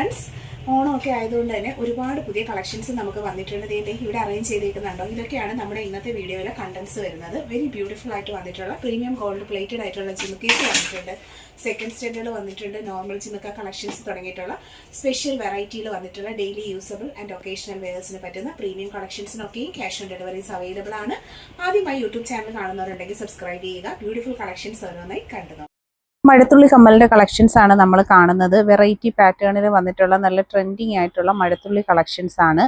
Friends, ഓണമൊക്കെ ആയതുകൊണ്ട് തന്നെ ഒരുപാട് പുതിയ കളക്ഷൻസ് നമുക്ക് വന്നിട്ടുണ്ട്. ഇവിടെ അറേഞ്ച് ചെയ്തിരിക്കുന്നുണ്ടോ? ഇതൊക്കെയാണ് നമ്മുടെ ഇന്നത്തെ വീഡിയോയിലെ കണ്ടന്റ്സ് വരുന്നത്. വെരി ബ്യൂട്ടിഫുൾ ആയിട്ട് വന്നിട്ടുള്ള പ്രീമിയം ഗോൾഡ് പ്ലേറ്റഡ് ആയിട്ടുള്ള ജിമുക്കേസ് വന്നിട്ടുണ്ട്. സെക്കൻഡ് സ്റ്റെൻഡുകൾ വന്നിട്ടുണ്ട്. നോർമൽ ജിമുക്ക കളക്ഷൻസ് തുടങ്ങിയിട്ടുള്ള സ്പെഷ്യൽ വെറൈറ്റിയിൽ വന്നിട്ടുള്ള ഡെയിലി യൂസബിൾ ആൻഡ് ഒക്കേഷണൽ വെയേഴ്സിന് പറ്റുന്ന പ്രീമിയം കളക്ഷൻസിനൊക്കെയും ക്യാഷ് ഓൺ ഡെലിവറീസ് അവൈലബിൾ ആണ്. ആദ്യമായി യൂട്യൂബ് ചാനൽ കാണുന്നവരുണ്ടെങ്കിൽ സബ്സ്ക്രൈബ് ചെയ്യുക. ബ്യൂട്ടിഫുൾ കളക്ഷൻസ് ഓരോന്നായി കണ്ടു. മഴത്തുള്ളി കമ്മലിന്റെ കളക്ഷൻസ് ആണ് നമ്മൾ കാണുന്നത്. വെറൈറ്റി പാറ്റേണിൽ വന്നിട്ടുള്ള നല്ല ട്രെൻഡിങ് ആയിട്ടുള്ള മഴത്തുള്ളി കളക്ഷൻസ് ആണ്.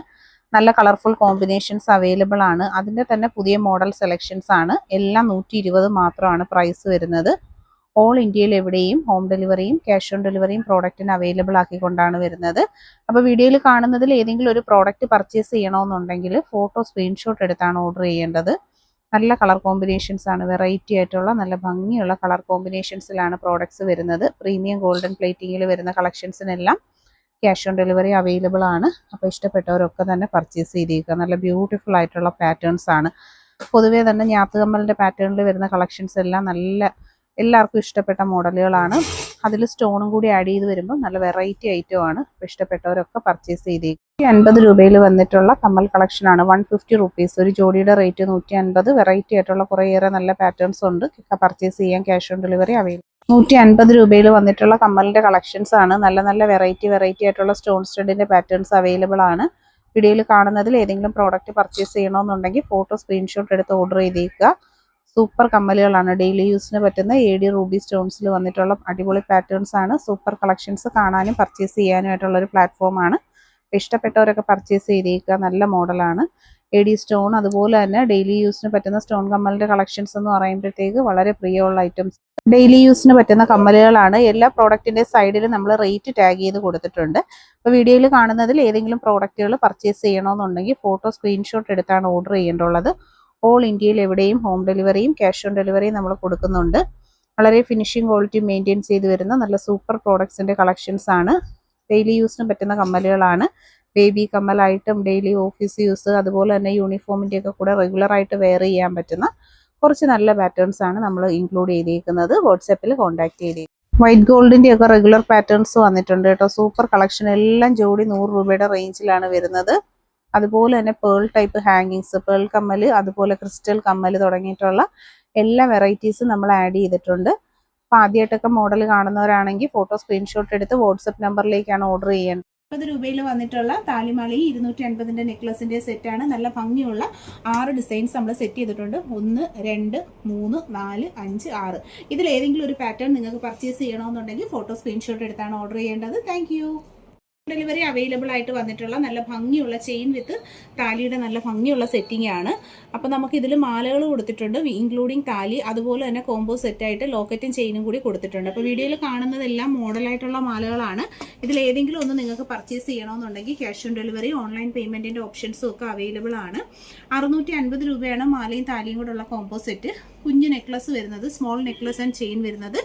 നല്ല കളർഫുൾ കോമ്പിനേഷൻസ് അവൈലബിൾ ആണ്. അതിന്റെ തന്നെ പുതിയ മോഡൽ സെലക്ഷൻസ് ആണ്. എല്ലാം 120 മാത്രമാണ് പ്രൈസ് വരുന്നത്. ഓൾ ഇന്ത്യയിൽ എവിടെയും ഹോം ഡെലിവറിയും ക്യാഷ് ഓൺ ഡെലിവറിയും പ്രോഡക്റ്റിന് അവൈലബിൾ ആക്കിക്കൊണ്ടാണ് വരുന്നത്. അപ്പോൾ വീഡിയോയിൽ കാണുന്നതിൽ ഏതെങ്കിലും ഒരു പ്രോഡക്റ്റ് പർച്ചേസ് ചെയ്യണമെന്നുണ്ടെങ്കിൽ ഫോട്ടോ സ്ക്രീൻഷോട്ട് എടുത്താണ് ഓർഡർ ചെയ്യേണ്ടത്. നല്ല കളർ കോമ്പിനേഷൻസ് ആണ്. വെറൈറ്റി ആയിട്ടുള്ള നല്ല ഭംഗിയുള്ള കളർ കോമ്പിനേഷൻസിലാണ് പ്രോഡക്ട്സ് വരുന്നത്. പ്രീമിയം ഗോൾഡൻ പ്ലേറ്റിങ്ങിൽ വരുന്ന കളക്ഷൻസിനെല്ലാം ക്യാഷ് ഓൺ ഡെലിവറി അവൈലബിൾ ആണ്. അപ്പോൾ ഇഷ്ടപ്പെട്ടവരൊക്കെ തന്നെ പർച്ചേസ് ചെയ്തേക്കുക. നല്ല ബ്യൂട്ടിഫുൾ ആയിട്ടുള്ള പാറ്റേൺസ് ആണ്. പൊതുവേ തന്നെ ഞാത്തുകമ്മലിൻ്റെ പാറ്റേണിൽ വരുന്ന കളക്ഷൻസ് എല്ലാം എല്ലാവർക്കും ഇഷ്ടപ്പെട്ട മോഡലുകളാണ്. അതിൽ സ്റ്റോണും കൂടി ആഡ് ചെയ്ത് വരുമ്പോൾ നല്ല വെറൈറ്റി ഐറ്റം ആണ്. അപ്പോൾ ഇഷ്ടപ്പെട്ടവരൊക്കെ പർച്ചേസ് ചെയ്തേക്കുക. 150 രൂപയിൽ വന്നിട്ടുള്ള കമ്മൽ കളക്ഷൻ ആണ്. 150 റുപ്പീസ്. ഒരു ജോഡിയുടെ റേറ്റ് 150. വെറൈറ്റി ആയിട്ടുള്ള കുറേയേറെ നല്ല പാറ്റേൺസ് ഉണ്ട്. പർച്ചേസ് ചെയ്യാൻ ക്യാഷ് ഓൺ ഡെലിവറി അവൈലബിൾ. 150 രൂപയിൽ വന്നിട്ടുള്ള കമ്മലിന്റെ കളക്ഷൻസ് ആണ്. നല്ല വെറൈറ്റി ആയിട്ടുള്ള സ്റ്റോൺ സ്റ്റഡിന്റെ പാറ്റേൺസ് അവൈലബിൾ ആണ്. വീഡിയോയിൽ കാണുന്നതിൽ ഏതെങ്കിലും പ്രോഡക്റ്റ് പർച്ചേസ് ചെയ്യണമെന്നുണ്ടെങ്കിൽ ഫോട്ടോ സ്ക്രീൻഷോട്ട് എടുത്ത് ഓർഡർ ചെയ്തേക്കുക. സൂപ്പർ കമ്മലുകളാണ്. ഡെയിലി യൂസിന് പറ്റുന്ന AD റൂബി സ്റ്റോൺസിൽ വന്നിട്ടുള്ള അടിപൊളി പാറ്റേൺസ് ആണ്. സൂപ്പർ കളക്ഷൻസ് കാണാനും പർച്ചേസ് ചെയ്യാനുമായിട്ടുള്ള ഒരു പ്ലാറ്റ്ഫോമാണ്. ഇഷ്ടപ്പെട്ടവരൊക്കെ പർച്ചേസ് ചെയ്തേക്കുക. നല്ല മോഡലാണ്. AD സ്റ്റോൺ അതുപോലെ തന്നെ ഡെയിലി യൂസിന് പറ്റുന്ന സ്റ്റോൺ കമ്മലിന്റെ കളക്ഷൻസ് എന്ന് പറയുമ്പോഴത്തേക്ക് വളരെ പ്രിയമുള്ള ഐറ്റംസ്. ഡെയിലി യൂസിന് പറ്റുന്ന കമ്മലുകളാണ്. എല്ലാ പ്രോഡക്റ്റിന്റെ സൈഡിൽ നമ്മൾ റേറ്റ് ടാഗ് ചെയ്ത് കൊടുത്തിട്ടുണ്ട്. അപ്പോൾ വീഡിയോയിൽ കാണുന്നതിൽ ഏതെങ്കിലും പ്രോഡക്റ്റുകൾ പർച്ചേസ് ചെയ്യണമെന്നുണ്ടെങ്കിൽ ഫോട്ടോ സ്ക്രീൻഷോട്ട് എടുത്താണ് ഓർഡർ ചെയ്യേണ്ടുള്ളത്. ഓൾ ഇന്ത്യയിൽ എവിടെയും ഹോം ഡെലിവറിയും ക്യാഷ് ഓൺ ഡെലിവറിയും നമ്മൾ കൊടുക്കുന്നുണ്ട്. വളരെ ഫിനിഷിംഗ് ക്വാളിറ്റി മെയിൻറ്റെയിൻ ചെയ്ത് വരുന്ന നല്ല സൂപ്പർ പ്രോഡക്ട്സിന്റെ കളക്ഷൻസ് ആണ്. ഡെയിലി യൂസിന് പറ്റുന്ന കമ്മലുകളാണ്. ബേബി കമ്മലായിട്ടും ഡെയിലി ഓഫീസ് യൂസ് അതുപോലെ തന്നെ യൂണിഫോമിൻ്റെ ഒക്കെ കൂടെ റെഗുലറായിട്ട് വെയർ ചെയ്യാൻ പറ്റുന്ന കുറച്ച് നല്ല പാറ്റേൺസ് ആണ് നമ്മൾ ഇൻക്ലൂഡ് ചെയ്തേക്കുന്നത്. വാട്സാപ്പിൽ കോൺടാക്ട് ചെയ്തേ. വൈറ്റ് ഗോൾഡിൻ്റെ ഒക്കെ റെഗുലർ പാറ്റേൺസ് വന്നിട്ടുണ്ട് കേട്ടോ. Super collection. എല്ലാം ജോഡി 100 രൂപയുടെ റേഞ്ചിലാണ് വരുന്നത്. അതുപോലെ തന്നെ പേൾ ടൈപ്പ് ഹാങ്ങിങ്സ്, പേൾ കമ്മൽ അതുപോലെ ക്രിസ്റ്റൽ കമ്മൽ തുടങ്ങിയിട്ടുള്ള എല്ലാ വെറൈറ്റീസും നമ്മൾ ആഡ് ചെയ്തിട്ടുണ്ട്. അപ്പോൾ ആദ്യമായിട്ടൊക്കെ മോഡൽ കാണുന്നവരാണെങ്കിൽ ഫോട്ടോ സ്ക്രീൻഷോട്ട് എടുത്ത് വാട്സപ്പ് നമ്പറിലേക്കാണ് ഓർഡർ ചെയ്യേണ്ടത്. 50 രൂപയിൽ വന്നിട്ടുള്ള താലിമാലയും 250 നെക്ലസിന്റെ സെറ്റാണ്. നല്ല ഭംഗിയുള്ള 6 ഡിസൈൻസ് നമ്മൾ സെറ്റ് ചെയ്തിട്ടുണ്ട്. 1, 2, 3, 4, 5, 6. ഇതിൽ ഏതെങ്കിലും ഒരു പാറ്റേൺ നിങ്ങൾക്ക് പർച്ചേസ് ചെയ്യണമെന്നുണ്ടെങ്കിൽ ഫോട്ടോ സ്ക്രീൻഷോട്ട് എടുത്താണ് ഓർഡർ ചെയ്യേണ്ടത്. താങ്ക് ഡെലിവറി അവൈലബിൾ ആയിട്ട് വന്നിട്ടുള്ള നല്ല ഭംഗിയുള്ള ചെയിൻ വിത്ത് താലിയുടെ നല്ല ഭംഗിയുള്ള സെറ്റിംഗ് ആണ്. അപ്പോൾ നമുക്ക് ഇതിൽ മാലകൾ കൊടുത്തിട്ടുണ്ട്, ഇൻക്ലൂഡിങ് താലി. അതുപോലെ തന്നെ കോംബോ സെറ്റായിട്ട് ലോക്കറ്റും ചെയിനും കൂടി കൊടുത്തിട്ടുണ്ട്. അപ്പോൾ വീഡിയോയിൽ കാണുന്നതെല്ലാം മോഡലായിട്ടുള്ള മാലകളാണ്. ഇതിൽ ഏതെങ്കിലും ഒന്ന് നിങ്ങൾക്ക് പർച്ചേസ് ചെയ്യണമെന്നുണ്ടെങ്കിൽ ക്യാഷ് ഓൺ ഡെലിവറി ഓൺലൈൻ പേയ്മെൻറ്റിൻ്റെ ഓപ്ഷൻസും ഒക്കെ അവൈലബിൾ ആണ്. 650 രൂപയാണ് മാലയും താലിയും കൂടെ ഉള്ള കോംബോ സെറ്റ്. കുഞ്ഞ് നെക്ലസ് വരുന്നത്, സ്മോൾ നെക്ലസ് ആൻഡ് ചെയിൻ വരുന്നത്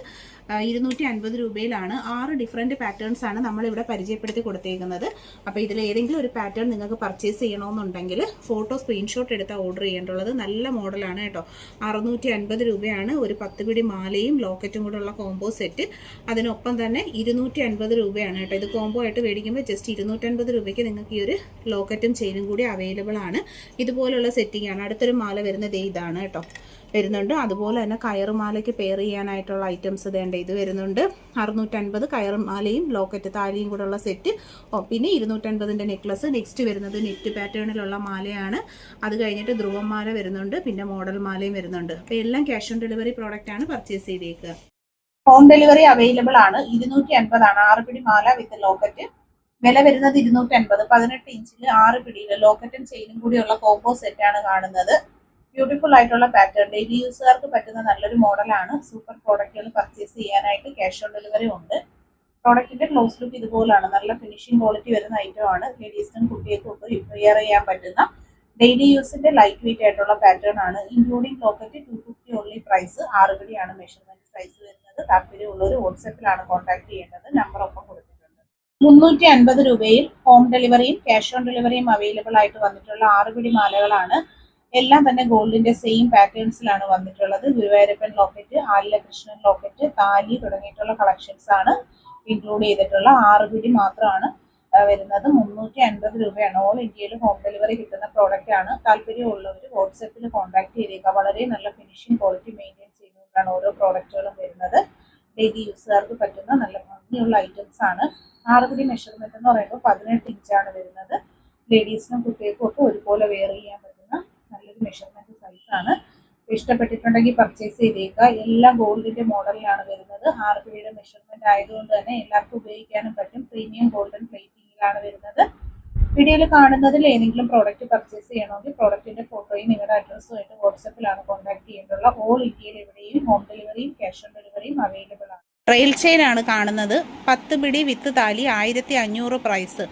250 രൂപയിലാണ്. 6 ഡിഫറെൻറ്റ് പാറ്റേൺസ് ആണ് നമ്മളിവിടെ പരിചയപ്പെടുത്തി കൊടുത്തേക്കുന്നത്. അപ്പോൾ ഇതിൽ ഏതെങ്കിലും ഒരു പാറ്റേൺ നിങ്ങൾക്ക് പർച്ചേസ് ചെയ്യണമെന്നുണ്ടെങ്കിൽ ഫോട്ടോ സ്ക്രീൻഷോട്ട് എടുത്താൽ ഓർഡർ ചെയ്യേണ്ടുള്ളത്. നല്ല മോഡലാണ് കേട്ടോ. 650 രൂപയാണ് ഒരു 10 പിടി മാലയും ലോക്കറ്റും കൂടെ ഉള്ള കോംബോ സെറ്റ്. അതിനൊപ്പം തന്നെ 250 രൂപയാണ് കേട്ടോ. ഇത് കോംബോ ആയിട്ട് മേടിക്കുമ്പോൾ ജസ്റ്റ് 250 രൂപയ്ക്ക് നിങ്ങൾക്ക് ഈ ഒരു ലോക്കറ്റും ചെയിനും കൂടി അവൈലബിൾ ആണ്. ഇതുപോലുള്ള സെറ്റിംഗ് ആണ്. അടുത്തൊരു മാല വരുന്നത് ഇതാണ് കേട്ടോ വരുന്നുണ്ട്. അതുപോലെ തന്നെ കയറുമാലയ്ക്ക് പെയർ ചെയ്യാനായിട്ടുള്ള ഐറ്റംസ് വേണ്ട ഇത് വരുന്നുണ്ട്. 650 കയറുമാലയും ലോക്കറ്റ് താലിയും കൂടെ ഉള്ള സെറ്റ്. പിന്നെ 250 നെക്ലസ്. നെക്സ്റ്റ് വരുന്നത് നെറ്റ് പാറ്റേണിലുള്ള മാലയാണ്. അത് കഴിഞ്ഞിട്ട് ധ്രുവമാല വരുന്നുണ്ട്. പിന്നെ മോഡൽ മാലയും വരുന്നുണ്ട്. അപ്പോൾ എല്ലാം ക്യാഷ് ഓൺ ഡെലിവറി പ്രോഡക്റ്റ് ആണ് പർച്ചേസ് ചെയ്തേക്കുക. ഹോം ഡെലിവറി അവൈലബിൾ ആണ്. 250 ആണ് 6 പിടി മാല വിത്ത് ലോക്കറ്റ്. വില വരുന്നത് 250. 18 ഇഞ്ചിൽ 6 പിടിയിൽ ലോക്കറ്റും ചെയിനും കൂടിയുള്ള കോംബോ സെറ്റാണ് കാണുന്നത്. ബ്യൂട്ടിഫുൾ ആയിട്ടുള്ള പാറ്റേൺ. ഡെയിലി യൂസുകാർക്ക് പറ്റുന്ന നല്ലൊരു മോഡലാണ്. സൂപ്പർ പ്രോഡക്റ്റുകൾ പർച്ചേസ് ചെയ്യാനായിട്ട് ക്യാഷ് ഓൺ ഡെലിവറി ഉണ്ട്. പ്രോഡക്റ്റിന്റെ ക്ലോസ് ലുക്ക് ഇതുപോലാണ്. നല്ല ഫിനിഷിംഗ് ക്വാളിറ്റി വരുന്ന ഐറ്റം ആണ്. ലേഡീസിനും കുട്ടികൾക്കും ഒക്കെ വെയർ ചെയ്യാൻ പറ്റുന്ന ഡെയിലി യൂസിന്റെ ലൈറ്റ് വെയിറ്റ് ആയിട്ടുള്ള പാറ്റേൺ ആണ്. Including locket 250 only price. 6 പിടിയാണ് മെഷർമെന്റ് സൈസ് വരുന്നത്. താല്പര്യമുള്ളവർ വാട്സാപ്പിലാണ് കോൺടാക്ട് ചെയ്യേണ്ടത്. നമ്പർ ഒപ്പം കൊടുത്തിട്ടുണ്ട്. 350 രൂപയിൽ ഹോം ഡെലിവറിയും ക്യാഷ് ഓൺ ഡെലിവറിയും അവൈലബിൾ ആയിട്ട് വന്നിട്ടുള്ള 6 പിടി മാലകളാണ്. എല്ലാം തന്നെ ഗോൾഡിന്റെ സെയിം പാറ്റേൺസിലാണ് വന്നിട്ടുള്ളത്. ഗുരുവായൂരപ്പൻ ലോക്കറ്റ്, ആലില കൃഷ്ണൻ ലോക്കറ്റ്, താലി തുടങ്ങിയിട്ടുള്ള കളക്ഷൻസ് ആണ്. ഇൻക്ലൂഡ് ചെയ്തിട്ടുള്ള 6 പിടി മാത്രമാണ് വരുന്നത്. 350 രൂപയാണ്. ഓൾ ഇന്ത്യയിൽ ഹോം ഡെലിവറി കിട്ടുന്ന പ്രോഡക്റ്റ് ആണ്. താല്പര്യമുള്ളവർ വാട്സാപ്പിൽ കോൺടാക്ട് ചെയ്തേക്കുക. വളരെ നല്ല ഫിനിഷിംഗ് ക്വാളിറ്റി മെയിൻറ്റെയിൻ ചെയ്തുകൊണ്ടാണ് ഓരോ പ്രോഡക്റ്റുകളും വരുന്നത്. ഡെയിലി യൂസുകാർക്ക് പറ്റുന്ന നല്ല ഭംഗിയുള്ള ഐറ്റംസ് ആണ്. 6 പിടി മെഷർമെന്റ് എന്ന് പറയുമ്പോൾ 18 ഇഞ്ചാണ് വരുന്നത്. ലേഡീസിനും കുട്ടികൾക്കും ഒക്കെ ഒരുപോലെ വെയർ ചെയ്യാൻ പറ്റുന്ന നല്ലൊരു മെഷർമെന്റ് സൈസാണ്. ഇഷ്ടപ്പെട്ടിട്ടുണ്ടെങ്കിൽ പർച്ചേസ് ചെയ്തേക്കുക. എല്ലാം ഗോൾഡിന്റെ മോഡലിലാണ് വരുന്നത്. 6 പിടിയുടെ മെഷർമെന്റ് ആയതുകൊണ്ട് തന്നെ എല്ലാവർക്കും ഉപയോഗിക്കാനും പറ്റും. പ്രീമിയം ഗോൾഡൻ പ്ലേറ്റിംഗിലാണ് വരുന്നത്. വീഡിയോയിൽ കാണുന്നതിൽ ഏതെങ്കിലും പ്രോഡക്റ്റ് പർച്ചേസ് ചെയ്യണമെങ്കിൽ പ്രോഡക്റ്റിന്റെ ഫോട്ടോയും നിങ്ങളുടെ അഡ്രസ്സുമായിട്ട് വാട്സപ്പിലാണ് കോൺടാക്ട് ചെയ്യേണ്ടത്. ഓൾ ഇന്ത്യയിൽ എവിടെയും ഹോം ഡെലിവറിയും ക്യാഷ് ഓൺ ഡെലിവറിയും അവൈലബിൾ ആണ്. റെയിൽ ചെയിൻ ആണ് കാണുന്നത്. 10 പിടി വിത്ത് താലി 1500 പ്രൈസ്.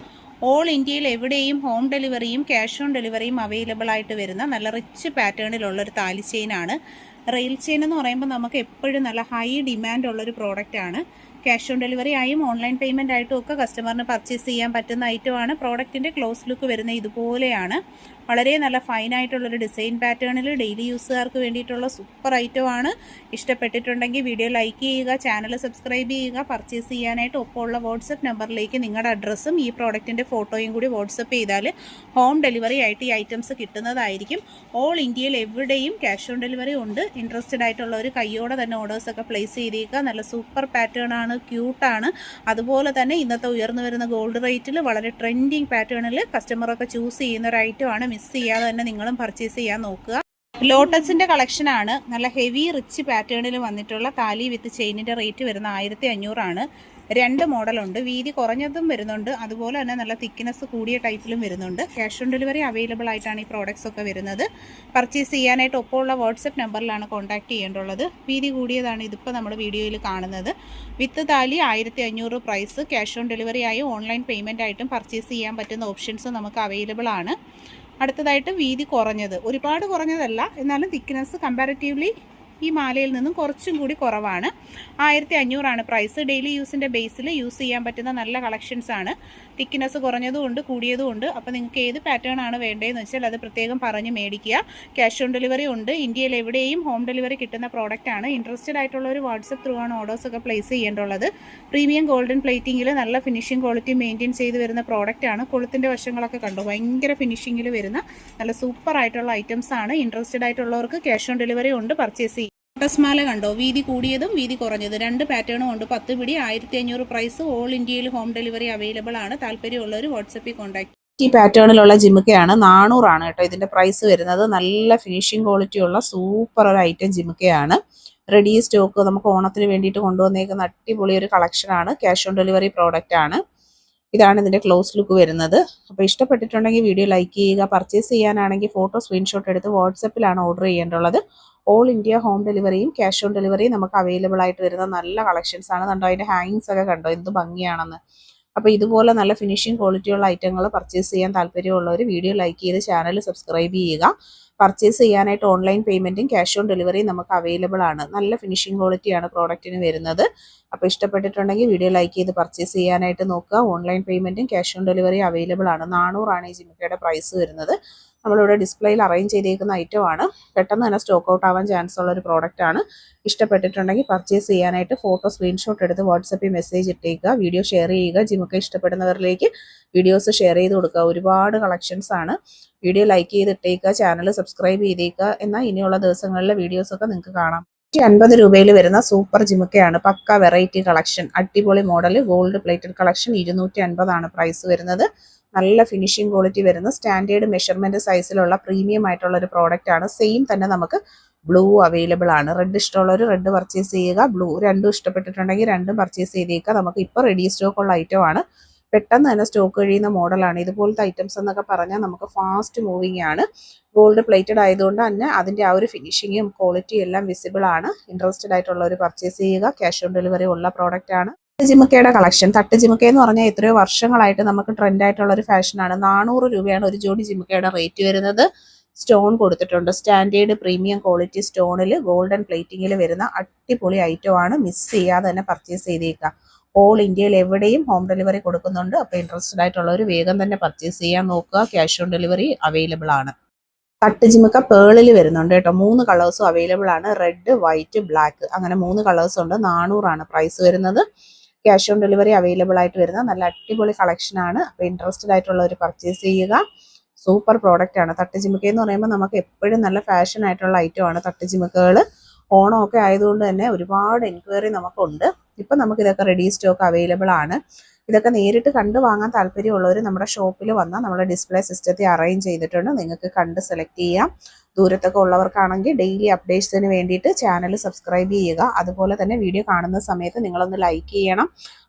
ഓൾ ഇന്ത്യയിൽ എവിടെയും ഹോം ഡെലിവറിയും ക്യാഷ് ഓൺ ഡെലിവറിയും അവൈലബിൾ ആയിട്ട് വരുന്ന നല്ല റിച്ച് പാറ്റേണിലുള്ളൊരു താലി ചെയിനാണ്. റെയിൽ ചെയിൻ എന്ന് പറയുമ്പോൾ നമുക്ക് എപ്പോഴും നല്ല ഹൈ ഡിമാൻഡ് ഉള്ളൊരു പ്രോഡക്റ്റ് ആണ്. ക്യാഷ് ഓൺ ഡെലിവറി ആയും ഓൺലൈൻ പേയ്മെൻ്റ് ആയിട്ടും ഒക്കെ കസ്റ്റമറിന് പർച്ചേസ് ചെയ്യാൻ പറ്റുന്ന ഐറ്റമാണ്. പ്രോഡക്റ്റിൻ്റെ ക്ലോസ് ലുക്ക് വരുന്നത് ഇതുപോലെയാണ്. വളരെ നല്ല ഫൈനായിട്ടുള്ളൊരു ഡിസൈൻ പാറ്റേണിൽ ഡെയിലി യൂസുകാർക്ക് വേണ്ടിയിട്ടുള്ള സൂപ്പർ ഐറ്റമാണ്. ഇഷ്ടപ്പെട്ടിട്ടുണ്ടെങ്കിൽ വീഡിയോ ലൈക്ക് ചെയ്യുക, ചാനൽ സബ്സ്ക്രൈബ് ചെയ്യുക. പർച്ചേസ് ചെയ്യാനായിട്ട് ഒപ്പമുള്ള വാട്സപ്പ് നമ്പറിലേക്ക് നിങ്ങളുടെ അഡ്രസ്സും ഈ പ്രോഡക്റ്റിൻ്റെ ഫോട്ടോയും കൂടി വാട്സപ്പ് ചെയ്താൽ ഹോം ഡെലിവറി ആയിട്ട് ഈ ഐറ്റംസ് കിട്ടുന്നതായിരിക്കും. ഓൾ ഇന്ത്യയിൽ എവിടെയും ക്യാഷ് ഓൺ ഡെലിവറി ഉണ്ട്. ഇൻട്രസ്റ്റഡ് ആയിട്ടുള്ളവർ കയ്യോടെ തന്നെ ഓർഡേഴ്സൊക്കെ പ്ലേസ് ചെയ്തേക്കുക. നല്ല സൂപ്പർ പാറ്റേൺ ആണ്, ക്യൂട്ടാണ്. അതുപോലെ തന്നെ ഇന്നത്തെ ഉയർന്നു വരുന്ന ഗോൾഡ് റേറ്റിൽ വളരെ ട്രെൻഡിങ് പാറ്റേണിൽ കസ്റ്റമറൊക്കെ ചൂസ് ചെയ്യുന്ന ഒരു ഐറ്റമാണ്. മിസ് ചെയ്യാതെ തന്നെ നിങ്ങളും പർച്ചേസ് ചെയ്യാൻ നോക്കുക. ലോട്ടസിന്റെ കളക്ഷൻ ആണ്. നല്ല ഹെവി റിച്ച് പാറ്റേണിൽ വന്നിട്ടുള്ള താലി വിത്ത് ചെയിനിന്റെ റേറ്റ് വരുന്ന 1500 ആണ്. 2 മോഡലുണ്ട്. വീതി കുറഞ്ഞതും വരുന്നുണ്ട്, അതുപോലെ തന്നെ നല്ല തിക്നെസ് കൂടിയ ടൈപ്പിലും വരുന്നുണ്ട്. ക്യാഷ് ഓൺ ഡെലിവറി അവൈലബിൾ ആയിട്ടാണ് ഈ പ്രോഡക്റ്റ്സ് ഒക്കെ വരുന്നത്. പർച്ചേസ് ചെയ്യാനായിട്ട് ഒപ്പമുള്ള വാട്സപ്പ് നമ്പറിലാണ് കോൺടാക്ട് ചെയ്യേണ്ടുള്ളത്. വീതി കൂടിയതാണ് ഇതിപ്പോൾ നമ്മുടെ വീഡിയോയിൽ കാണുന്നത്. വിത്ത് താലി 1500 പ്രൈസ്. ക്യാഷ് ഓൺ ഡെലിവറി ആയും ഓൺലൈൻ പേയ്മെൻ്റ് ആയിട്ടും പർച്ചേസ് ചെയ്യാൻ പറ്റുന്ന ഓപ്ഷൻസ് നമുക്ക് അവൈലബിൾ ആണ്. അടുത്തതായിട്ട് വീതി കുറഞ്ഞത്, ഒരുപാട് കുറഞ്ഞതല്ല എന്നാലും തിക്നെസ് കമ്പാരിറ്റീവ്ലി ഈ മാലയിൽ നിന്നും കുറച്ചും കൂടി കുറവാണ്. 1500 ആണ് പ്രൈസ്. ഡെയിലി യൂസിൻ്റെ ബേസിൽ യൂസ് ചെയ്യാൻ പറ്റുന്ന നല്ല കളക്ഷൻസ് ആണ്. തിക്നെസ് കുറഞ്ഞതും ഉണ്ട്, കൂടിയതും ഉണ്ട്. അപ്പോൾ നിങ്ങൾക്ക് ഏത് പാറ്റേൺ ആണ് വേണ്ടതെന്ന് വെച്ചാൽ അത് പ്രത്യേകം പറഞ്ഞ് മേടിക്കുക. ക്യാഷ് ഓൺ ഡെലിവറി ഉണ്ട്. ഇന്ത്യയിൽ എവിടെയും ഹോം ഡെലിവറി കിട്ടുന്ന പ്രോഡക്റ്റ് ആണ്. ഇൻട്രസ്റ്റഡ് ആയിട്ടുള്ള ഒരു വാട്സപ്പ് ത്രൂ ആണ് ഓർഡേഴ്സൊക്കെ പ്ലേസ് ചെയ്യേണ്ടുള്ളത്. പ്രീമിയം ഗോൾഡൻ പ്ലേറ്റിംഗിൽ നല്ല ഫിനിഷിംഗ് ക്വാളിറ്റി മെയിൻറ്റെയിൻ ചെയ്ത് വരുന്ന പ്രോഡക്റ്റ് ആണ്. കൊളുത്തിൻ്റെ വശങ്ങളൊക്കെ കണ്ടു, ഭയങ്കര ഫിനിഷിങ്ങിൽ വരുന്ന നല്ല സൂപ്പർ ആയിട്ടുള്ള ഐറ്റംസ് ആണ്. ഇൻട്രസ്റ്റഡ് ആയിട്ടുള്ളവർക്ക് ക്യാഷ് ഓൺ ഡെലിവറി ഉണ്ട്, പർച്ചേസ് ചെയ്യും. ലോട്ടസ് മാല കണ്ടോ, വീതി കൂടിയതും വീതി കുറഞ്ഞത് 2 പാറ്റേണും ഉണ്ട്. 10 പിടി 1500 പ്രൈസ്. ഓൾ ഇന്ത്യയിൽ ഹോം ഡെലിവറി അവൈലബിൾ ആണ്. താല്പര്യമുള്ളവർ വാട്സപ്പിൽ കോൺടാക്ട്. ഈ പാറ്റേണിലുള്ള ജിമുക്കയാണ്. 400 ആണ് കേട്ടോ ഇതിന്റെ പ്രൈസ് വരുന്നത്. നല്ല ഫിനിഷിംഗ് ക്വാളിറ്റി ഉള്ള സൂപ്പർ ഒരു ഐറ്റം ജിമുക്കയാണ്. റെഡി സ്റ്റോക്ക് നമുക്ക് ഓണത്തിന് വേണ്ടിയിട്ട് കൊണ്ടുവന്നേക്കുന്ന അടിപൊളി ഒരു കളക്ഷൻ ആണ്. ക്യാഷ് ഓൺ ഡെലിവറി പ്രോഡക്റ്റ് ആണ്. ഇതാണ് ഇതിന്റെ ക്ലോസ് ലുക്ക് വരുന്നത്. അപ്പോൾ ഇഷ്ടപ്പെട്ടിട്ടുണ്ടെങ്കിൽ വീഡിയോ ലൈക്ക് ചെയ്യുക. പർച്ചേസ് ചെയ്യാനാണെങ്കിൽ ഫോട്ടോ സ്ക്രീൻഷോട്ട് എടുത്ത് വാട്സപ്പിലാണ് ഓർഡർ ചെയ്യേണ്ടുള്ളത്. ഓൾ ഇന്ത്യ ഹോം ഡെലിവറിയും ക്യാഷ് ഓൺ ഡെലിവറിയും നമുക്ക് അവൈലബിൾ ആയിട്ട് വരുന്ന നല്ല കളക്ഷൻസ് ആണ്. കണ്ടോ, അതിന്റെ ഹാങ്ങിങ്സ് ഒക്കെ കണ്ടോ എന്ത് ഭംഗിയാണെന്ന്. അപ്പോൾ ഇതുപോലെ നല്ല ഫിനിഷിംഗ് ക്വാളിറ്റിയുള്ള ഐറ്റങ്ങൾ പർച്ചേസ് ചെയ്യാൻ താല്പര്യമുള്ളവർ വീഡിയോ ലൈക്ക് ചെയ്ത് ചാനൽ സബ്സ്ക്രൈബ് ചെയ്യുക. പർച്ചേസ് ചെയ്യാനായിട്ട് ഓൺലൈൻ പേയ്മെൻറ്റും ക്യാഷ് ഓൺ ഡെലിവറിയും നമുക്ക് അവൈലബിൾ ആണ്. നല്ല ഫിനിഷിംഗ് ക്വാളിറ്റിയാണ് പ്രോഡക്റ്റിന് വരുന്നത്. അപ്പോൾ ഇഷ്ടപ്പെട്ടിട്ടുണ്ടെങ്കിൽ വീഡിയോ ലൈക്ക് ചെയ്ത് പർച്ചേസ് ചെയ്യാനായിട്ട് നോക്കുക. ഓൺലൈൻ പേയ്മെൻറ്റും ക്യാഷ് ഓൺ ഡെലിവറി അവൈലബിൾ ആണ്. 400 ആണ് ഈ ജിമുക്കയുടെ പ്രൈസ് വരുന്നത്. നമ്മളിവിടെ ഡിസ്പ്ലേയിൽ അറേഞ്ച് ചെയ്തേക്കുന്ന ഐറ്റമാണ്. പെട്ടെന്ന് തന്നെ സ്റ്റോക്ക് ഔട്ട് ആവാൻ ചാൻസ് ഉള്ള ഒരു പ്രോഡക്റ്റ് ആണ്. ഇഷ്ടപ്പെട്ടിട്ടുണ്ടെങ്കിൽ പർച്ചേസ് ചെയ്യാനായിട്ട് ഫോട്ടോ സ്ക്രീൻഷോട്ട് എടുത്ത് വാട്സപ്പിൽ മെസ്സേജ് ഇട്ടേക്കുക. വീഡിയോ ഷെയർ ചെയ്യുക. ജിമുക്ക ഇഷ്ടപ്പെടുന്നവരിലേക്ക് വീഡിയോസ് ഷെയർ ചെയ്ത് കൊടുക്കുക. ഒരുപാട് കളക്ഷൻസ് ആണ്. വീഡിയോ ലൈക്ക് ചെയ്ത് ഇട്ടേക്കുക, ചാനൽ സബ്സ്ക്രൈബ് ചെയ്തേക്കുക. എന്നാൽ ഇനിയുള്ള ദിവസങ്ങളിലെ വീഡിയോസൊക്കെ നിങ്ങൾക്ക് കാണാം. 50 രൂപയിൽ വരുന്ന സൂപ്പർ ജിമുക്കയാണ്. പക്ക വെറൈറ്റി കളക്ഷൻ, അടിപൊളി മോഡൽ ഗോൾഡ് പ്ലേറ്റഡ് കളക്ഷൻ. 250 ആണ് പ്രൈസ് വരുന്നത്. നല്ല ഫിനിഷിംഗ് ക്വാളിറ്റി വരുന്ന സ്റ്റാൻഡേർഡ് മെഷർമെന്റ് സൈസിലുള്ള പ്രീമിയം ആയിട്ടുള്ള ഒരു പ്രോഡക്റ്റ് ആണ്. സെയിം തന്നെ നമുക്ക് ബ്ലൂ അവൈലബിൾ ആണ്. റെഡ് ഇഷ്ടമുള്ളവർ റെഡ് പർച്ചേസ് ചെയ്യുക. ബ്ലൂ രണ്ടും ഇഷ്ടപ്പെട്ടിട്ടുണ്ടെങ്കിൽ രണ്ടും പർച്ചേസ് ചെയ്തേക്കുക. നമുക്ക് ഇപ്പോൾ റെഡി സ്റ്റോക്ക് ഉള്ള ഐറ്റം ആണ്. പെട്ടെന്ന് തന്നെ സ്റ്റോക്ക് കഴിയുന്ന മോഡലാണ്. ഇതുപോലത്തെ ഐറ്റംസ് എന്നൊക്കെ പറഞ്ഞാൽ നമുക്ക് ഫാസ്റ്റ് മൂവിങ് ആണ്. ഗോൾഡ് പ്ലേറ്റഡ് ആയതുകൊണ്ട് തന്നെ അതിൻ്റെ ആ ഒരു ഫിനിഷിങ്ങും ക്വാളിറ്റിയും എല്ലാം വിസിബിൾ ആണ്. ഇൻട്രസ്റ്റഡ് ആയിട്ടുള്ളവർ പർച്ചേസ് ചെയ്യുക. ക്യാഷ് ഓൺ ഡെലിവറി ഉള്ള പ്രോഡക്റ്റ് ആണ്. ജിമുക്കയുടെ കളക്ഷൻ. തട്ട് ജിമുക്ക എന്ന് പറഞ്ഞാൽ എത്രയോ വർഷങ്ങളായിട്ട് നമുക്ക് ട്രെൻഡ് ആയിട്ടുള്ള ഒരു ഫാഷനാണ്. 400 രൂപയാണ് ഒരു ജോഡി ജിമുക്കയുടെ റേറ്റ് വരുന്നത്. സ്റ്റോൺ കൊടുത്തിട്ടുണ്ട്. സ്റ്റാൻഡേർഡ് പ്രീമിയം ക്വാളിറ്റി സ്റ്റോണിൽ ഗോൾഡൻ പ്ലേറ്റിങ്ങിൽ വരുന്ന അടിപൊളി ഐറ്റമാണ്. മിസ് ചെയ്യാതെ തന്നെ പർച്ചേസ് ചെയ്തേക്കുക. ഓൾ ഇന്ത്യയിൽ എവിടെയും ഹോം ഡെലിവറി കൊടുക്കുന്നുണ്ട്. അപ്പോൾ ഇൻട്രസ്റ്റഡ് ആയിട്ടുള്ളവർ വേഗം തന്നെ പർച്ചേസ് ചെയ്യാൻ നോക്കുക. ക്യാഷ് ഓൺ ഡെലിവറി അവൈലബിൾ ആണ്. തട്ട് ജിമുക്ക പേളിൽ വരുന്നുണ്ട് കേട്ടോ. 3 കളേഴ്സും അവൈലബിൾ ആണ്. റെഡ്, വൈറ്റ്, ബ്ലാക്ക് അങ്ങനെ 3 കളേഴ്സ് ഉണ്ട്. 400 ആണ് പ്രൈസ് വരുന്നത്. ക്യാഷ് ഓൺ ഡെലിവറി അവൈലബിൾ ആയിട്ട് വരുന്ന നല്ല അടിപൊളി കളക്ഷനാണ്. അപ്പോൾ ഇൻട്രസ്റ്റഡ് ആയിട്ടുള്ളവർ പർച്ചേസ് ചെയ്യുക. സൂപ്പർ പ്രോഡക്റ്റ് ആണ്. തട്ടുചിമിക്ക എന്ന് പറയുമ്പോൾ നമുക്ക് എപ്പോഴും നല്ല ഫാഷൻ ആയിട്ടുള്ള ഐറ്റമാണ് തട്ടുചിമിക്കകൾ. ഓണമൊക്കെ ആയതുകൊണ്ട് തന്നെ ഒരുപാട് എൻക്വയറി നമുക്കുണ്ട്. ഇപ്പം നമുക്ക് ഇതൊക്കെ റെഡി സ്റ്റോക്ക് അവൈലബിൾ ആണ്. ഇതൊക്കെ നേരിട്ട് കണ്ടു വാങ്ങാൻ താല്പര്യമുള്ളവർ നമ്മുടെ ഷോപ്പിൽ വന്നാൽ നമ്മുടെ ഡിസ്പ്ലേ സിസ്റ്റത്തിൽ അറേഞ്ച് ചെയ്തിട്ടുണ്ട്. നിങ്ങൾക്ക് കണ്ട് സെലക്ട് ചെയ്യാം. ദൂരത്തൊക്കെ ഉള്ളവർക്കാണെങ്കിൽ ഡെയിലി അപ്ഡേറ്റ്സിന് വേണ്ടിയിട്ട് ചാനൽ സബ്സ്ക്രൈബ് ചെയ്യുക. അതുപോലെ തന്നെ വീഡിയോ കാണുന്ന സമയത്ത് നിങ്ങളൊന്ന് ലൈക്ക് ചെയ്യണം.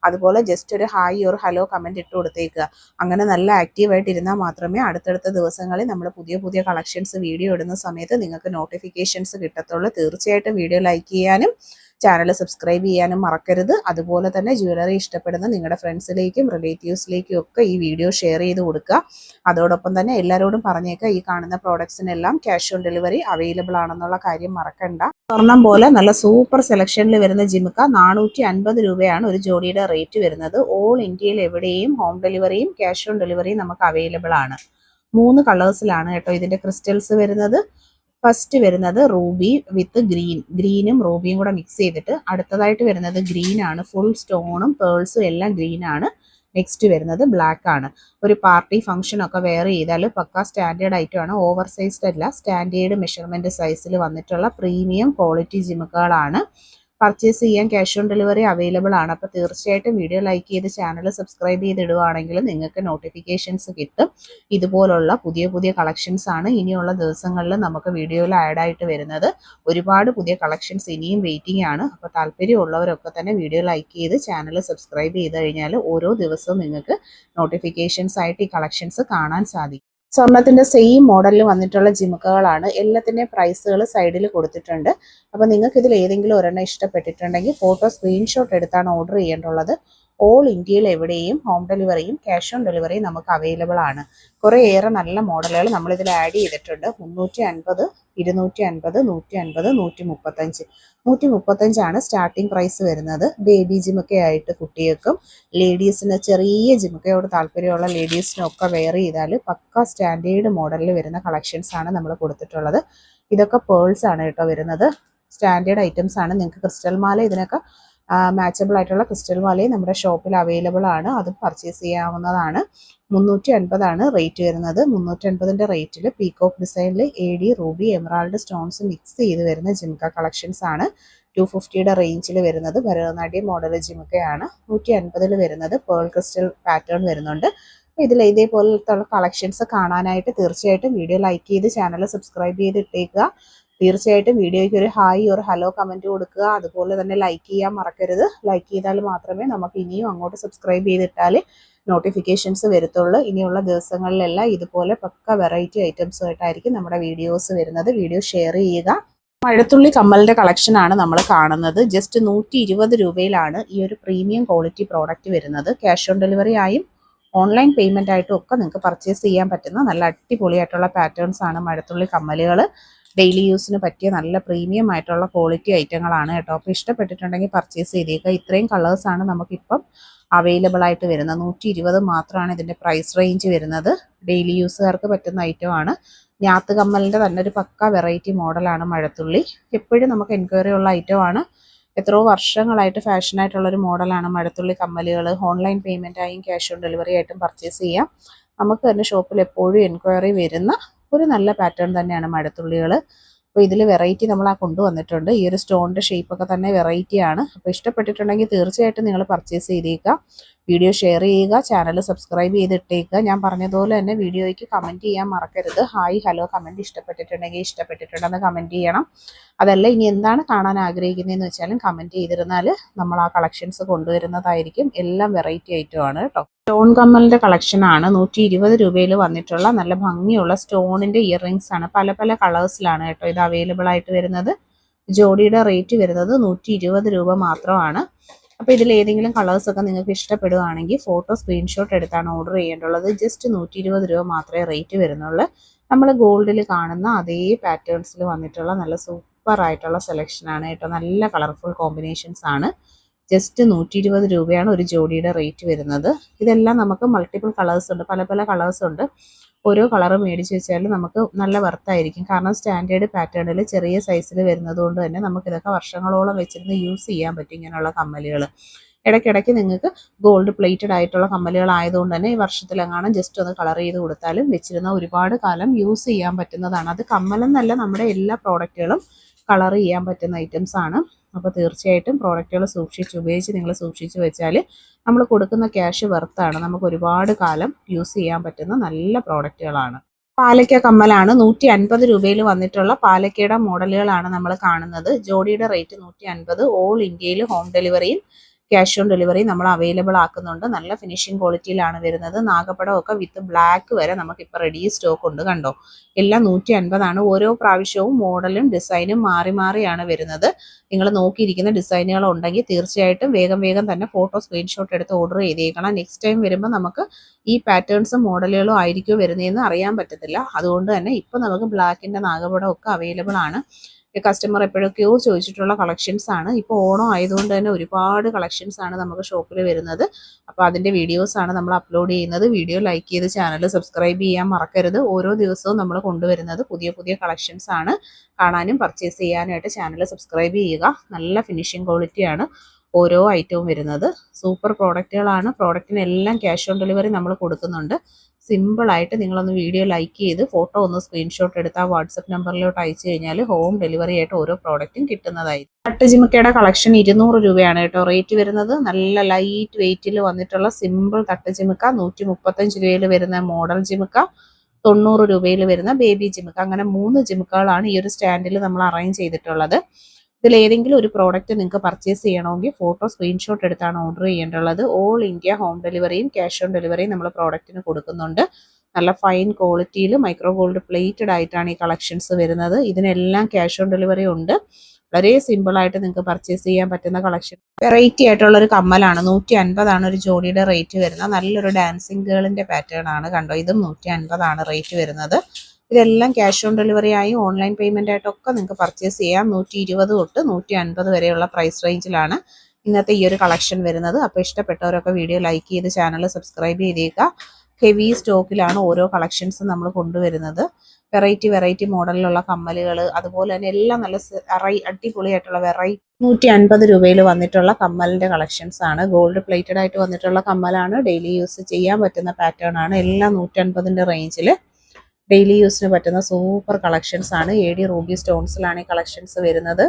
അതുപോലെ ജസ്റ്റ് ഒരു ഹായ് ഒരു ഹലോ കമൻറ്റ് ഇട്ട് കൊടുത്തേക്കുക. അങ്ങനെ നല്ല ആക്റ്റീവായിട്ട് ഇരുന്നാൽ മാത്രമേ അടുത്തടുത്ത ദിവസങ്ങളിൽ നമ്മൾ പുതിയ പുതിയ കളക്ഷൻസ് വീഡിയോ ഇടുന്ന സമയത്ത് നിങ്ങൾക്ക് നോട്ടിഫിക്കേഷൻസ് കിട്ടത്തുള്ളൂ. തീർച്ചയായിട്ടും വീഡിയോ ലൈക്ക് ചെയ്യാനും ചാനൽ സബ്സ്ക്രൈബ് ചെയ്യാനും മറക്കരുത്. അതുപോലെ തന്നെ ജ്വല്ലറി ഇഷ്ടപ്പെടുന്ന നിങ്ങളുടെ ഫ്രണ്ട്സിലേക്കും റിലേറ്റീവ്സിലേക്കും ഒക്കെ ഈ വീഡിയോ ഷെയർ ചെയ്ത് കൊടുക്കുക. അതോടൊപ്പം തന്നെ എല്ലാവരോടും പറഞ്ഞേക്കുക, ഈ കാണുന്ന പ്രോഡക്ട്സിനെല്ലാം ക്യാഷ് ഓൺ ഡെലിവറി അവൈലബിൾ ആണെന്നുള്ള കാര്യം മറക്കണ്ട. സ്വർണം പോലെ നല്ല സൂപ്പർ സെലക്ഷനിൽ വരുന്ന ജിമിക്ക 450 രൂപയാണ് ഒരു ജോഡിയുടെ റേറ്റ് വരുന്നത്. ഓൾ ഇന്ത്യയിൽ എവിടെയും ഹോം ഡെലിവറിയും ക്യാഷ് ഓൺ ഡെലിവറിയും നമുക്ക് അവൈലബിൾ ആണ്. 3 കളേഴ്സിലാണ് കേട്ടോ ഇതിന്റെ ക്രിസ്റ്റൽസ് വരുന്നത്. ഫസ്റ്റ് വരുന്നത് റൂബി വിത്ത് ഗ്രീനും റൂബിയും കൂടെ മിക്സ് ചെയ്തിട്ട്. അടുത്തതായിട്ട് വരുന്നത് ഗ്രീൻ ആണ്, ഫുൾ സ്റ്റോണും പേൾസും എല്ലാം ഗ്രീൻ ആണ്. നെക്സ്റ്റ് വരുന്നത് ബ്ലാക്ക് ആണ്. ഒരു പാർട്ടി ഫംഗ്ഷൻ ഒക്കെ വെയർ ചെയ്താൽ പക്ക സ്റ്റാൻഡേർഡ് ഐറ്റം ആണ്. ഓവർ സൈസ്ഡ് അല്ല, സ്റ്റാൻഡേർഡ് മെഷർമെന്റ് സൈസിൽ വന്നിട്ടുള്ള പ്രീമിയം ക്വാളിറ്റി ജിമുക്കുകളാണ്. പർച്ചേസ് ചെയ്യാൻ ക്യാഷ് ഓൺ ഡെലിവറി അവൈലബിൾ ആണ്. അപ്പോൾ തീർച്ചയായിട്ടും വീഡിയോ ലൈക്ക് ചെയ്ത് ചാനൽ സബ്സ്ക്രൈബ് ചെയ്തിടുകയാണെങ്കിൽ നിങ്ങൾക്ക് നോട്ടിഫിക്കേഷൻസ് കിട്ടും. ഇതുപോലുള്ള പുതിയ പുതിയ കളക്ഷൻസ് ആണ് ഇനിയുള്ള ദിവസങ്ങളിൽ നമുക്ക് വീഡിയോയിൽ ആഡ് ആയിട്ട് വരുന്നത്. ഒരുപാട് പുതിയ കളക്ഷൻസ് ഇനിയും വെയിറ്റിംഗ് ആണ്. അപ്പോൾ താല്പര്യമുള്ളവരൊക്കെ തന്നെ വീഡിയോ ലൈക്ക് ചെയ്ത് ചാനൽ സബ്സ്ക്രൈബ് ചെയ്ത് കഴിഞ്ഞാൽ ഓരോ ദിവസവും നിങ്ങൾക്ക് നോട്ടിഫിക്കേഷൻസ് ആയിട്ട് ഈ കളക്ഷൻസ് കാണാൻ സാധിക്കും. സ്വർണത്തിന്റെ സെയിം മോഡലിൽ വന്നിട്ടുള്ള ജിമുക്കകളാണ്. എല്ലാത്തിൻ്റെയും പ്രൈസുകൾ സൈഡിൽ കൊടുത്തിട്ടുണ്ട്. അപ്പോൾ നിങ്ങൾക്ക് ഇതിൽ ഏതെങ്കിലും ഒരെണ്ണം ഇഷ്ടപ്പെട്ടിട്ടുണ്ടെങ്കിൽ ഫോട്ടോ സ്ക്രീൻഷോട്ട് എടുത്താണ് ഓർഡർ ചെയ്യേണ്ടുള്ളത്. ഓൾ ഇന്ത്യയിൽ എവിടെയും ഹോം ഡെലിവറിയും ക്യാഷ് ഓൺ ഡെലിവറിയും നമുക്ക് അവൈലബിൾ ആണ്. കുറേയേറെ നല്ല മോഡലുകൾ നമ്മളിതിൽ ആഡ് ചെയ്തിട്ടുണ്ട്. 350, 250, 150, 135. 135 സ്റ്റാർട്ടിംഗ് പ്രൈസ് വരുന്നത്. ബേബി ജിമുക്കയായിട്ട് കുട്ടികൾക്കും ലേഡീസിന് ചെറിയ ജിമുക്കയോട് താല്പര്യമുള്ള ലേഡീസിനൊക്കെ വെയർ ചെയ്താൽ പക്ക സ്റ്റാൻഡേർഡ് മോഡലിൽ വരുന്ന കളക്ഷൻസ് ആണ് നമ്മൾ കൊടുത്തിട്ടുള്ളത്. ഇതൊക്കെ പേൾസ് ആണ് കേട്ടോ വരുന്നത്. സ്റ്റാൻഡേർഡ് ഐറ്റംസ് ആണ്. നിങ്ങൾക്ക് ക്രിസ്റ്റൽ മാല ഇതിനൊക്കെ മാച്ചബിൾ ആയിട്ടുള്ള ക്രിസ്റ്റൽ മാലയും നമ്മുടെ ഷോപ്പിൽ അവൈലബിൾ ആണ്. അതും പർച്ചേസ് ചെയ്യാവുന്നതാണ്. 350 റേറ്റ് വരുന്നത്. 350 റേറ്റിൽ പീകോക്ക് ഡിസൈനിൽ AD Ruby emerald stones mix ചെയ്ത് വരുന്ന ജിമുക്ക കളക്ഷൻസ് ആണ്. 250 റേഞ്ചിൽ വരുന്നത് ഭരതനാട്യം മോഡൽ ജിമുക്കയാണ്. 150 വരുന്നത് പേൾ ക്രിസ്റ്റൽ പാറ്റേൺ വരുന്നുണ്ട്. ഇതിൽ ഇതേപോലത്തെ കളക്ഷൻസ് കാണാനായിട്ട് തീർച്ചയായിട്ടും വീഡിയോ ലൈക്ക് ചെയ്ത് ചാനൽ സബ്സ്ക്രൈബ് ചെയ്ത് ഇട്ടേക്കുക. തീർച്ചയായിട്ടും വീഡിയോയ്ക്ക് ഒരു ഹായ് ഒരു ഹലോ കമൻറ്റ് കൊടുക്കുക. അതുപോലെ തന്നെ ലൈക്ക് ചെയ്യാൻ മറക്കരുത്. ലൈക്ക് ചെയ്താൽ മാത്രമേ നമുക്ക് ഇനിയും അങ്ങോട്ട് സബ്സ്ക്രൈബ് ചെയ്തിട്ടാൽ നോട്ടിഫിക്കേഷൻസ് വരത്തുള്ളൂ. ഇനിയുള്ള ദിവസങ്ങളിലെല്ലാം ഇതുപോലെ പക്ക വെറൈറ്റി ഐറ്റംസുമായിട്ടായിരിക്കും നമ്മുടെ വീഡിയോസ് വരുന്നത്. വീഡിയോ ഷെയർ ചെയ്യുക. മഴത്തുള്ളി കമ്മലിൻ്റെ കളക്ഷനാണ് നമ്മൾ കാണുന്നത്. ജസ്റ്റ് 120 രൂപയിലാണ് ഈ ഒരു പ്രീമിയം ക്വാളിറ്റി പ്രോഡക്റ്റ് വരുന്നത്. ക്യാഷ് ഓൺ ഡെലിവറി ആയും ഓൺലൈൻ പേയ്മെൻ്റ് ആയിട്ടും ഒക്കെ നിങ്ങൾക്ക് പർച്ചേസ് ചെയ്യാൻ പറ്റുന്ന നല്ല അടിപൊളിയായിട്ടുള്ള പാറ്റേൺസ് ആണ് മഴത്തുള്ളി കമ്മലുകൾ. ഡെയിലി യൂസിന് പറ്റിയ നല്ല പ്രീമിയം ആയിട്ടുള്ള ക്വാളിറ്റി ഐറ്റങ്ങളാണ് കേട്ടോ. അപ്പോൾ ഇഷ്ടപ്പെട്ടിട്ടുണ്ടെങ്കിൽ പർച്ചേസ് ചെയ്തേക്കുക. ഇത്രയും കളേഴ്സാണ് നമുക്കിപ്പം അവൈലബിൾ ആയിട്ട് വരുന്നത്. 120 മാത്രമാണ് ഇതിൻ്റെ പ്രൈസ് റേഞ്ച് വരുന്നത്. ഡെയിലി യൂസുകാർക്ക് പറ്റുന്ന ഐറ്റമാണ്. ഞാത്ത് കമ്മലിൻ്റെ തന്നെ ഒരു പക്ക വെറൈറ്റി മോഡലാണ് മഴത്തുള്ളി. എപ്പോഴും നമുക്ക് എൻക്വയറി ഉള്ള ഐറ്റമാണ്. എത്രയോ വർഷങ്ങളായിട്ട് ഫാഷനായിട്ടുള്ളൊരു മോഡലാണ് മഴത്തുള്ളി കമ്മലുകൾ. ഓൺലൈൻ പേയ്മെൻ്റ് ആയും ക്യാഷ് ഓൺ ഡെലിവറി ആയിട്ടും പർച്ചേസ് ചെയ്യാം. നമുക്ക് തന്നെ ഷോപ്പിൽ എപ്പോഴും എൻക്വയറി വരുന്ന ഒരു നല്ല പാറ്റേൺ തന്നെയാണ് മഴത്തുള്ളികൾ. അപ്പോൾ ഇതിൽ വെറൈറ്റി നമ്മൾ കൊണ്ടുവന്നിട്ടുണ്ട്. ഈ ഒരു സ്റ്റോണിൻ്റെ ഷേപ്പൊക്കെ തന്നെ വെറൈറ്റിയാണ്. അപ്പോൾ ഇഷ്ടപ്പെട്ടിട്ടുണ്ടെങ്കിൽ തീർച്ചയായിട്ടും നിങ്ങൾ പർച്ചേസ് ചെയ്തേക്കുക. വീഡിയോ ഷെയർ ചെയ്യുക. ചാനൽ സബ്സ്ക്രൈബ് ചെയ്തിട്ടേക്കുക. ഞാൻ പറഞ്ഞതുപോലെ തന്നെ വീഡിയോയ്ക്ക് കമൻറ്റ് ചെയ്യാൻ മറക്കരുത്. ഹായ് ഹലോ കമൻറ്റ് ഇഷ്ടപ്പെട്ടിട്ടുണ്ടെങ്കിൽ ഇഷ്ടപ്പെട്ടിട്ടുണ്ടെന്ന് കമൻറ്റ് ചെയ്യണം. അതല്ല ഇനി എന്താണ് കാണാൻ ആഗ്രഹിക്കുന്നതെന്ന് വെച്ചാലും കമൻറ്റ് ചെയ്തിരുന്നാൽ നമ്മൾ ആ കളക്ഷൻസ് കൊണ്ടുവരുന്നതായിരിക്കും. എല്ലാം വെറൈറ്റി ഐറ്റമാണ് കേട്ടോ. സ്റ്റോൺ കമ്മലിൻ്റെ കളക്ഷനാണ്. 120 രൂപയിൽ വന്നിട്ടുള്ള നല്ല ഭംഗിയുള്ള സ്റ്റോണിൻ്റെ ഇയറിങ്സ് ആണ്. പല പല കളേഴ്സിലാണ് കേട്ടോ ഇത് അവൈലബിൾ ആയിട്ട് വരുന്നത്. ജോഡിയുടെ റേറ്റ് വരുന്നത് 120 രൂപ മാത്രമാണ്. അപ്പോൾ ഇതിൽ ഏതെങ്കിലും കളേഴ്സൊക്കെ നിങ്ങൾക്ക് ഇഷ്ടപ്പെടുകയാണെങ്കിൽ ഫോട്ടോ സ്ക്രീൻഷോട്ട് എടുത്താണ് ഓർഡർ ചെയ്യേണ്ടുള്ളത്. ജസ്റ്റ് 120 രൂപ മാത്രമേ റേറ്റ് വരുന്നുള്ളൂ. നമ്മൾ ഗോൾഡിൽ കാണുന്ന അതേ പാറ്റേൺസിൽ വന്നിട്ടുള്ള നല്ല സൂപ്പർ ആയിട്ടുള്ള സെലക്ഷനാണ് കേട്ടോ. നല്ല കളർഫുൾ കോമ്പിനേഷൻസ് ആണ്. ജസ്റ്റ് 120 രൂപയാണ് ഒരു ജോഡിയുടെ റേറ്റ് വരുന്നത്. ഇതെല്ലാം നമുക്ക് മൾട്ടിപ്പിൾ കളേഴ്സ് ഉണ്ട്. പല പല കളേഴ്സ് ഉണ്ട്. ഓരോ കളർ മേടിച്ച് വെച്ചാൽ നമുക്ക് നല്ല വർത്തായിരിക്കും. കാരണം സ്റ്റാൻഡേർഡ് പാറ്റേണിൽ ചെറിയ സൈസിൽ വരുന്നത് കൊണ്ട് തന്നെ നമുക്കിതൊക്കെ വർഷങ്ങളോളം വെച്ചിരുന്ന് യൂസ് ചെയ്യാൻ പറ്റും ഇങ്ങനെയുള്ള കമ്മലുകൾ. ഇടയ്ക്കിടയ്ക്ക് നിങ്ങൾക്ക് ഗോൾഡ് പ്ലേറ്റഡ് ആയിട്ടുള്ള കമ്മലുകളായതുകൊണ്ട് തന്നെ ഈ വർഷത്തിലെങ്ങാനും ജസ്റ്റ് ഒന്ന് കളർ ചെയ്ത് കൊടുത്താലും വെച്ചിരുന്ന ഒരുപാട് കാലം യൂസ് ചെയ്യാൻ പറ്റുന്നതാണ്. അത് കമ്മലെന്നല്ല, നമ്മുടെ എല്ലാ പ്രോഡക്റ്റുകളും കളർ ചെയ്യാൻ പറ്റുന്ന ഐറ്റംസ് ആണ്. അപ്പോൾ തീർച്ചയായിട്ടും പ്രോഡക്റ്റുകൾ ഉപയോഗിച്ച് നിങ്ങൾ സൂക്ഷിച്ച് വെച്ചാൽ നമ്മൾ കൊടുക്കുന്ന ക്യാഷ് വെർത്താണ്. നമുക്ക് ഒരുപാട് കാലം യൂസ് ചെയ്യാൻ പറ്റുന്ന നല്ല പ്രോഡക്റ്റുകളാണ്. പാലക്ക കമ്മലാണ്. 150 രൂപയിൽ വന്നിട്ടുള്ള പാലക്കയുടെ മോഡലുകളാണ് നമ്മൾ കാണുന്നത്. ജോഡിയുടെ റേറ്റ് 150. ഓൾ ഇന്ത്യയിൽ ഹോം ഡെലിവറിയും ക്യാഷ് ഓൺ ഡെലിവറി നമ്മൾ അവൈലബിൾ ആക്കുന്നുണ്ട്. നല്ല ഫിനിഷിംഗ് ക്വാളിറ്റിയിലാണ് വരുന്നത്. നാഗപ്പടമൊക്കെ വിത്ത് ബ്ലാക്ക് വരെ നമുക്കിപ്പോൾ റെഡി സ്റ്റോക്ക് ഉണ്ട്. കണ്ടോ, എല്ലാം 150 ഓരോ പ്രാവശ്യവും മോഡലും ഡിസൈനും മാറി മാറിയാണ് വരുന്നത്. നിങ്ങൾ നോക്കിയിരിക്കുന്ന ഡിസൈനുകൾ ഉണ്ടെങ്കിൽ തീർച്ചയായിട്ടും വേഗം തന്നെ ഫോട്ടോ സ്ക്രീൻഷോട്ട് എടുത്ത് ഓർഡർ ചെയ്തേക്കണം. നെക്സ്റ്റ് ടൈം വരുമ്പോൾ നമുക്ക് ഈ പാറ്റേൺസും മോഡലുകളും ആയിരിക്കും വരുന്നതെന്ന് അറിയാൻ പറ്റത്തില്ല. അതുകൊണ്ട് തന്നെ ഇപ്പം നമുക്ക് ബ്ലാക്കിൻ്റെ നാഗപടമൊക്കെ അവൈലബിൾ ആണ്. കസ്റ്റമർ എപ്പോഴൊക്കെയോ ചോദിച്ചിട്ടുള്ള കളക്ഷൻസ് ആണ്. ഇപ്പോൾ ഓണം ആയതുകൊണ്ട് തന്നെ ഒരുപാട് കളക്ഷൻസ് ആണ് നമുക്ക് ഷോപ്പിൽ വരുന്നത്. അപ്പോൾ അതിൻ്റെ വീഡിയോസാണ് നമ്മൾ അപ്ലോഡ് ചെയ്യുന്നത്. വീഡിയോ ലൈക്ക് ചെയ്ത് ചാനൽ സബ്സ്ക്രൈബ് ചെയ്യാൻ മറക്കരുത്. ഓരോ ദിവസവും നമ്മൾ കൊണ്ടുവരുന്നത് പുതിയ കളക്ഷൻസ് ആണ്. കാണാനും പർച്ചേസ് ചെയ്യാനായിട്ട് ചാനൽ സബ്സ്ക്രൈബ് ചെയ്യുക. നല്ല ഫിനിഷിംഗ് ക്വാളിറ്റിയാണ് ഓരോ ഐറ്റവും വരുന്നത്. സൂപ്പർ പ്രോഡക്റ്റുകളാണ്. പ്രോഡക്റ്റിനെല്ലാം ക്യാഷ് ഓൺ ഡെലിവറി നമ്മൾ കൊടുക്കുന്നുണ്ട്. സിമ്പിളായിട്ട് നിങ്ങളൊന്ന് വീഡിയോ ലൈക്ക് ചെയ്ത് ഫോട്ടോ ഒന്ന് സ്ക്രീൻഷോട്ട് എടുത്ത് ആ വാട്സപ്പ് നമ്പറിലോട്ട് അയച്ചു കഴിഞ്ഞാൽ ഹോം ഡെലിവറി ആയിട്ട് ഓരോ പ്രോഡക്റ്റും കിട്ടുന്നതായിരിക്കും. പട്ട് ജിമിക്കയുടെ കളക്ഷൻ 200 രൂപയാണ് കേട്ടോ റേറ്റ് വരുന്നത്. നല്ല ലൈറ്റ് വെയിറ്റിൽ വന്നിട്ടുള്ള സിമ്പിൾ തട്ട് ജിമിക്ക, 135 രൂപയിൽ വരുന്ന മോഡൽ ജിമിക്ക, 90 രൂപയിൽ വരുന്ന ബേബി ജിമിക്ക. അങ്ങനെ 3 ജിമിക്കകളാണ് ഈ ഒരു സ്റ്റാൻഡിൽ നമ്മൾ അറേഞ്ച് ചെയ്തിട്ടുള്ളത്. ഇതിൽ ഏതെങ്കിലും ഒരു പ്രോഡക്റ്റ് നിങ്ങൾക്ക് പർച്ചേസ് ചെയ്യണമെങ്കിൽ ഫോട്ടോ സ്ക്രീൻഷോട്ട് എടുത്താണ് ഓർഡർ ചെയ്യേണ്ടത്. ഓൾ ഇന്ത്യ ഹോം ഡെലിവറിയും ക്യാഷ് ഓൺ ഡെലിവറിയും നമ്മൾ പ്രോഡക്റ്റിന് കൊടുക്കുന്നുണ്ട്. നല്ല ഫൈൻ ക്വാളിറ്റിയിൽ മൈക്രോ ഗോൾഡ് പ്ലേറ്റഡ് ആയിട്ടാണ് ഈ കളക്ഷൻസ് വരുന്നത്. ഇതിനെല്ലാം ക്യാഷ് ഓൺ ഡെലിവറി ഉണ്ട്. വളരെ സിമ്പിളായിട്ട് നിങ്ങൾക്ക് പർച്ചേസ് ചെയ്യാൻ പറ്റുന്ന കളക്ഷൻ. വെറൈറ്റി ആയിട്ടുള്ള ഒരു കമ്മലാണ്. 150 ഒരു ജോഡിയുടെ റേറ്റ് വരുന്നത്. നല്ലൊരു ഡാൻസിങ് ഗേളിൻ്റെ പാറ്റേൺ ആണ്. കണ്ടോ, ഇതും 150 റേറ്റ് വരുന്നത്. ഇതെല്ലാം ക്യാഷ് ഓൺ ഡെലിവറി ആയി ഓൺലൈൻ പേയ്മെൻ്റ് ആയിട്ടൊക്കെ നിങ്ങൾക്ക് പർച്ചേസ് ചെയ്യാം. 120 തൊട്ട് 150 വരെയുള്ള പ്രൈസ് റേഞ്ചിലാണ് ഇന്നത്തെ ഈ ഒരു കളക്ഷൻ വരുന്നത്. അപ്പോൾ ഇഷ്ടപ്പെട്ടവരൊക്കെ വീഡിയോ ലൈക്ക് ചെയ്ത് ചാനൽ സബ്സ്ക്രൈബ് ചെയ്തേക്കുക. ഹെവി സ്റ്റോക്കിലാണ് ഓരോ കളക്ഷൻസും നമ്മൾ കൊണ്ടുവരുന്നത്. വെറൈറ്റി മോഡലിലുള്ള കമ്മലുകൾ, അതുപോലെ തന്നെ എല്ലാം നല്ല അടിപൊളിയായിട്ടുള്ള 150 രൂപയിൽ വന്നിട്ടുള്ള കമ്മലിൻ്റെ കളക്ഷൻസ് ആണ്. ഗോൾഡ് പ്ലേറ്റഡ് ആയിട്ട് വന്നിട്ടുള്ള കമ്മലാണ്. ഡെയിലി യൂസ് ചെയ്യാൻ പറ്റുന്ന പാറ്റേൺ ആണ്. എല്ലാം 150 റേഞ്ചിൽ ഡെയിലി യൂസിന് പറ്റുന്ന സൂപ്പർ കളക്ഷൻസ് ആണ്. AD റൂബി സ്റ്റോൺസിലാണ് ഈ കളക്ഷൻസ് വരുന്നത്.